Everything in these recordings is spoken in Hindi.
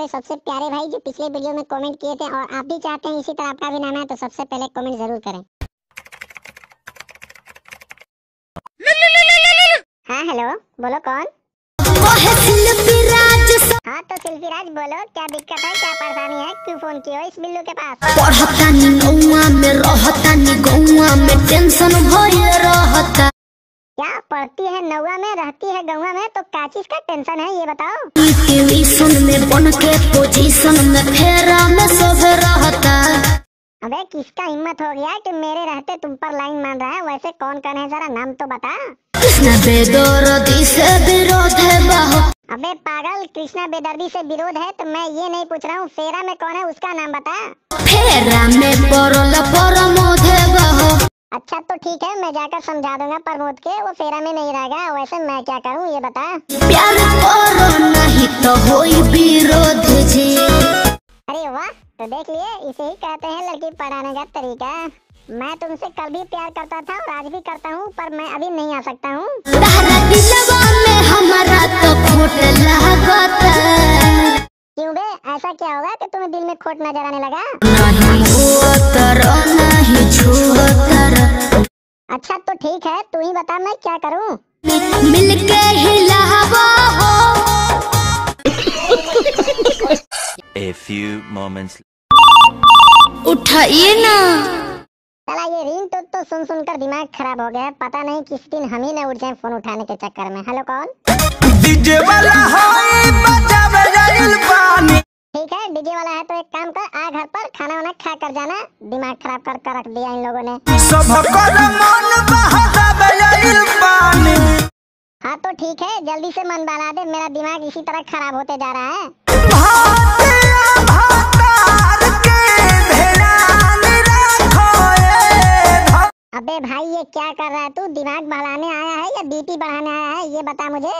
हमारे सबसे प्यारे भाई जो पिछले वीडियो में कमेंट किए थे, और आप भी चाहते हैं इसी तरह आपका भी नाम है तो सबसे पहले कमेंट जरूर करें। हाँ हेलो, बोलो कौन? हाँ तो शिल्पी राज बोलो, क्या दिक्कत है, क्या परेशानी है, क्यों फोन किए हो इस बिल्लू के पास? पढ़तानी गौवा में रहतानी गौवा में टेंशन भइल रहता। क्या पढ़ती है नौवा में, रहती है गौवा में, तो क्या चीज का टेंशन है ये बताओ? ट्यूशन में बन के पोजीशन में फेरा में सब रहता। अबे किसका हिम्मत हो गया कि मेरे रहते तुम पर लाइन मान रहा है? वैसे कौन है, जरा नाम तो बता। कृष्णा बेदर्दी से विरोध है बाहो। अबे पागल, कृष्णा बेदर्दी से विरोध है तो मैं ये नहीं पूछ रहा हूँ, फेरा में कौन है उसका नाम बता। फेरा में परल प्रमोद है बाहो। अच्छा तो ठीक है, मैं जाकर समझा दूंगा प्रमोद के, वो फेरा में नहीं रहेगा। वैसे मैं क्या करूँ ये बता। प्यार करो नहीं तो होई विरोध जी। अरे वाह, तो देख लिए, इसे ही कहते हैं लड़की पढ़ाने का तरीका। मैं तुमसे कल भी प्यार करता था और आज भी करता हूँ, पर मैं अभी नहीं आ सकता हूँ। क्यों बे, ऐसा क्या होगा कि तुम्हें दिल में खोट नजर आने लगा? अच्छा तो ठीक है, तू ही बता मैं क्या करूँ? मिलके हिलावा हो। A few moments. उठाइए ना। साला ये रिंग तो सुन सुनकर दिमाग खराब हो गया है। पता नहीं किस दिन हम ही न उठ जाएं फोन उठाने के चक्कर में। हेलो कौन? डीजे वाला होई बजावे जाइल पानी। ठीक है, डीजे वाला है तो एक काम कर, आ घर पर खाना वाना खा कर जाना। दिमाग खराब कर रख दिया इन लोगों ने। सब कर मन बहावे जाइल पानी। हाँ तो ठीक है, जल्दी से मन बना दे, मेरा दिमाग इसी तरह खराब होते जा रहा है। अबे भाई ये क्या कर रहा है तू? दिमाग बहलाने आया है या बीपी बढ़ाने आया है ये बता मुझे।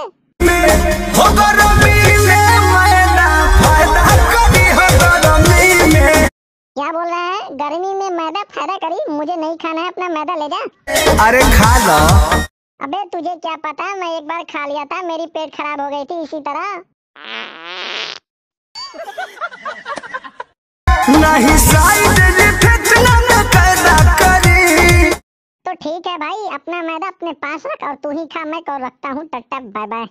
क्या बोल रहा है? गर्मी में मैदा फायदा करी? मुझे नहीं खाना है, अपना मैदा ले जा। अरे खा लो। अबे तुझे क्या पता, मैं एक बार खा लिया था, मेरी पेट खराब हो गई थी इसी तरह। नहीं साइड तो ठीक है भाई, अपना मैदा अपने पास रख और तू ही खा, मैं कौन रखता हूँ। Tata bye bye.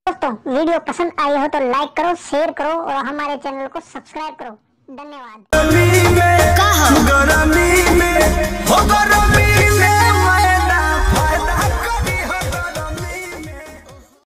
दोस्तों वीडियो पसंद आई हो तो लाइक करो, शेयर करो और हमारे चैनल को सब्सक्राइब करो। धन्यवाद। गर्मी में